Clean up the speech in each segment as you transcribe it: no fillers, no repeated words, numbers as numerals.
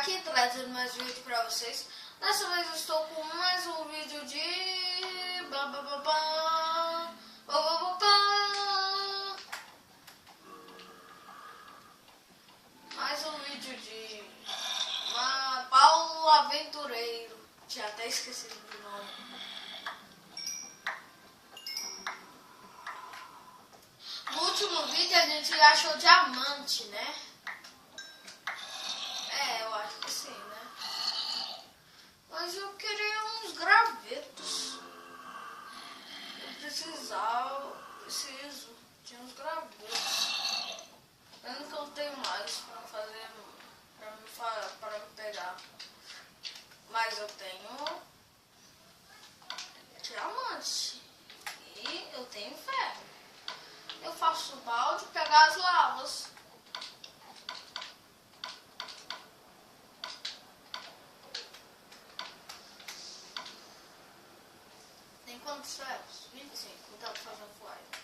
aqui trazendo mais vídeo pra vocês. Dessa vez eu estou com mais um vídeo de... Mais um vídeo de... Paulo Aventureiro. Tinha até esquecido do nome. No último vídeo a gente achou diamante, né? Eu acho que sim, né? Mas eu queria uns gravetos. Preciso de uns gravetos. Pena que eu tenho mais pra fazer, para me pegar. Mas eu tenho diamante. E eu tenho ferro. Eu faço o balde pegar as lavas. Tem quantos ferros? 25. Então vou fazer um fly.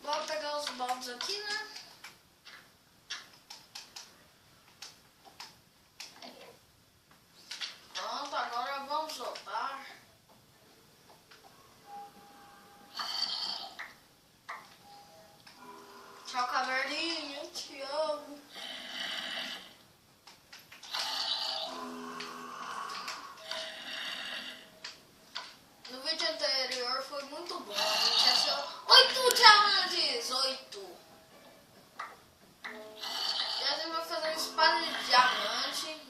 Vou pegar os baldes aqui, né? Pronto, agora vamos soltar. Tchau, caverninha, eu te amo. No vídeo anterior foi muito bom. A gente achou 8 diamantes! 8! E a gente vai fazer uma espada de diamante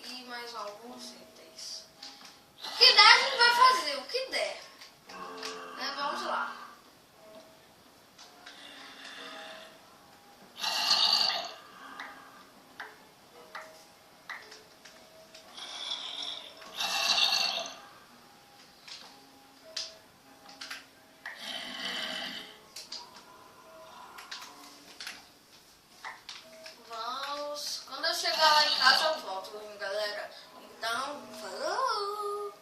e mais alguns itens. O que der a gente vai fazer, o que der. Né? Vamos lá. Quando eu chegar lá em casa eu volto, hein, galera. Então, falou!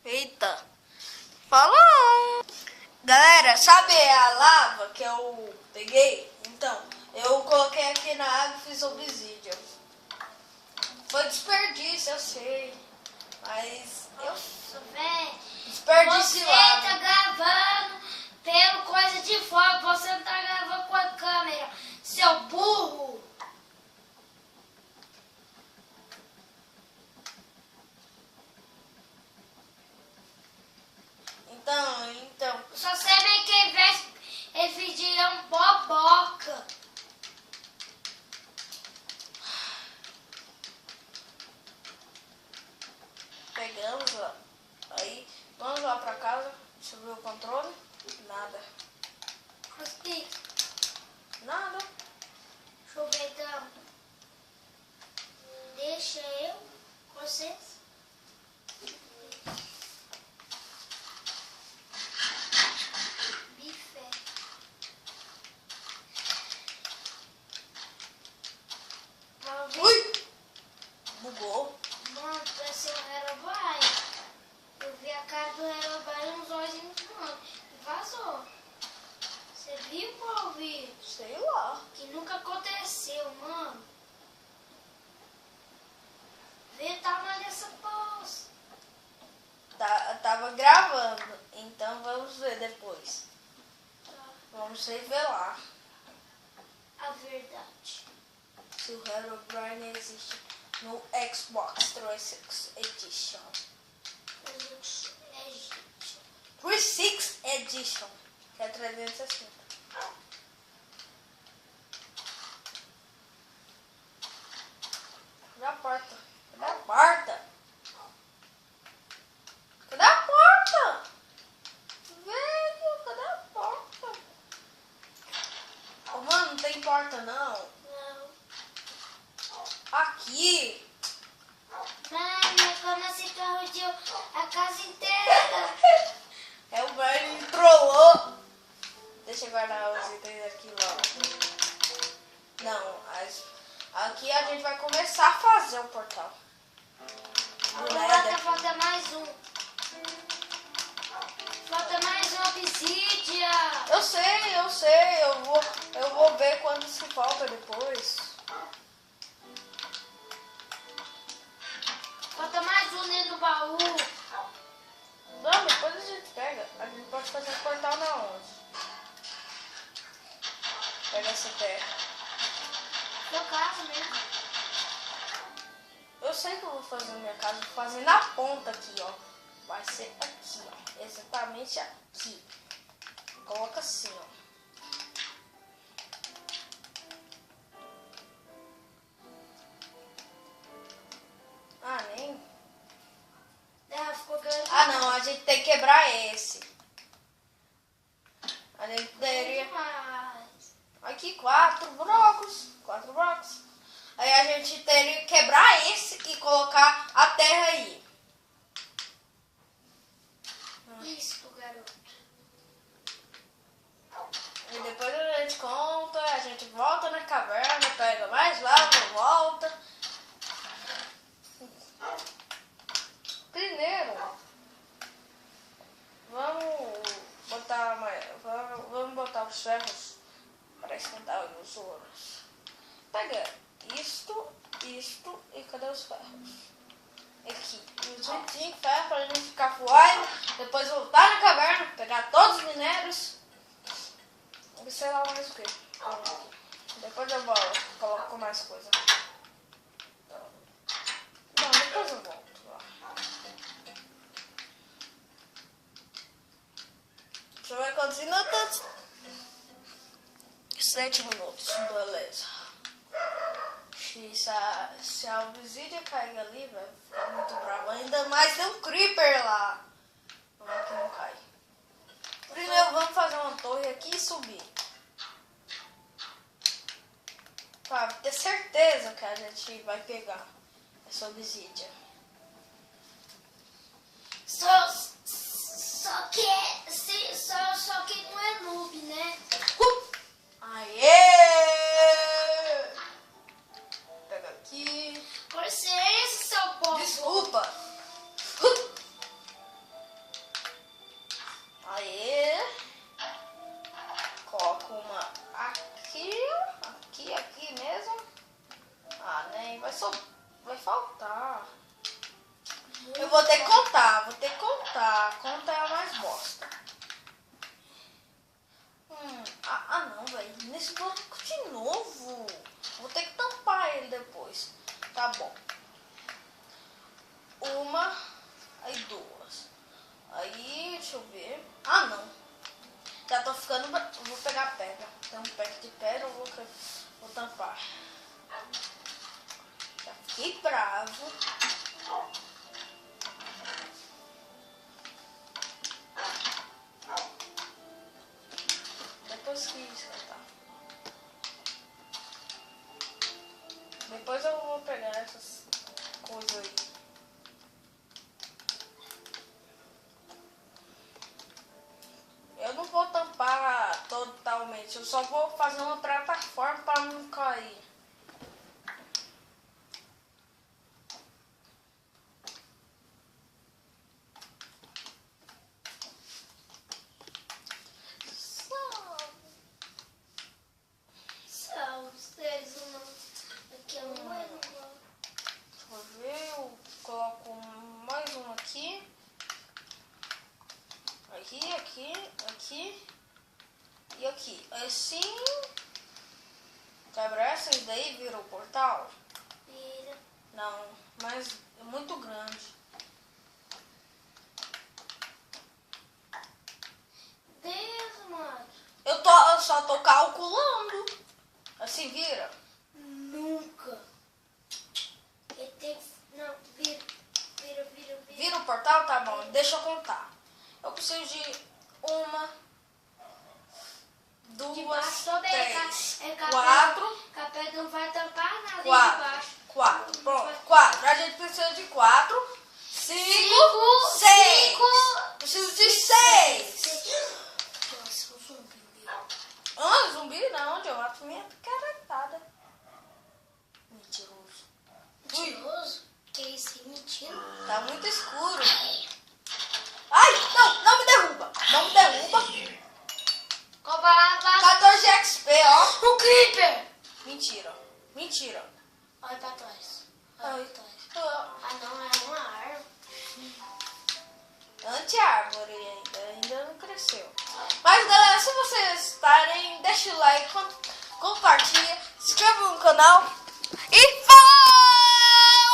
Eita! Falou! Galera, sabe a lava que eu peguei? Então, eu coloquei aqui na água e fiz obsidian. Foi desperdício, eu sei. Mas Nossa, velho. desperdício Você lava. tá gravando pelo coisa de fora, você não tá gravando com a câmera, seu burro. Então. Se você nem quer ver, esse vídeo é um boboca. Pegamos, ó. Aí, vamos lá pra casa. Deixa eu ver o controle. Nada. Cuspi, Nada. deixa eu ver então. Deixa eu, vocês. Bife. Vamos ver. Ui! Bugou. Mano, parece um Herobrine. Eu vi a cara do Herobrine nos olhinhos do mano. E vazou. Você viu, Paulo? Sei lá. Que nunca aconteceu, mano. Vê o tamanho dessa poça. Tava gravando. Então vamos ver depois. Vamos revelar A verdade. se o Herobrine existe no Xbox 360 Edition. É gente. 360 Edition, que é 360. Cadê a porta? Cadê a porta? Cadê a porta? Velho, cadê a porta? Ô, mano, não tem porta não. Não. Aqui. Mano, como esse carro deu a casa inteira. É o Brian me trollou. quantos que falta depois. Falta mais um dentro do baú. Não, depois a gente pega. A gente pode fazer o portal na onde? Pega essa terra. Meu carro mesmo. Eu sei que eu vou fazer na minha casa. Vou fazer na ponta aqui, ó. Vai ser aqui, ó. Exatamente aqui. Coloca assim, ó. Ah, nem... Ficou grande. Ah, não. A gente tem que quebrar esse. A gente teria... Demais. Aqui, 4 blocos. 4 blocos. Aí a gente teria que quebrar esse e colocar a terra aí. Isso, garoto. E depois a gente conta, a gente volta na caverna, pega mais lava, volta. Primeiro, vamos botar os ferros para esquentar os ouros. Pega isto e cadê os ferros? Aqui. E os 25 ferros para a gente ficar voando, depois voltar na caverna, pegar todos os minérios e sei lá mais o que. Depois eu coloco mais coisa. Não, depois eu volto lá. Deixa eu ver quantos minutos. 7 minutos, beleza. Se a obsidian cair ali, vai ficar muito bravo. Ainda mais tem um creeper lá. Vamos que não cai. Primeiro vamos fazer uma torre aqui e subir. Pra ter certeza que a gente vai pegar essa obsidian. Só que não é noob, né? Aê! Pega aqui. Por ser esse seu povo. Desculpa. Aê. Coloca uma aqui. Aqui mesmo. Ah, nem vai faltar. Eu vou ter que contar. Conta é a mais bosta. Não, velho. Nesse bloco de novo. Vou ter que tampar ele depois. Tá bom. Uma, aí 2. Aí, deixa eu ver. Ah, não. Já tô ficando... Vou pegar pedra. Tem um pack de pedra, eu vou tampar. Já fiquei bravo. Depois que esquentar. Depois eu vou pegar essas coisas aí. Eu não vou tampar totalmente, eu só vou fazer uma plataforma para não cair. São os seres humanos. Aqui é um igual. Deixa eu ver, eu coloco mais um aqui. Aqui e aqui. Assim, quebra essas daí, vira o portal? Vira. Não, mas é muito grande. Deus, mano. Eu só tô calculando. Assim vira? Nunca. Ele tem que... Não, vira. Vira o portal? Tá bom, deixa eu contar. Eu preciso de 1, 2, Debaixo toda 3, é 4, capé não vai tampar nada 4. debaixo. 4. Pronto, 4. A gente precisa de 4, 5, 6. Preciso de 6. Nossa, o zumbi. Zumbi não, eu mato minha caretada. Mentiroso. Mentiroso? Que isso? Mentira. Tá muito escuro. Ai, não me derruba. Não me derruba. Comparado a 14 XP, ó. o Creeper. mentira. Mentira. Olha pra trás. Ai. Olha pra trás. Ah, não, é uma árvore. Anti-árvore ainda não cresceu. Mas galera, se vocês estarem, deixa o like, compartilha, se inscreva no canal.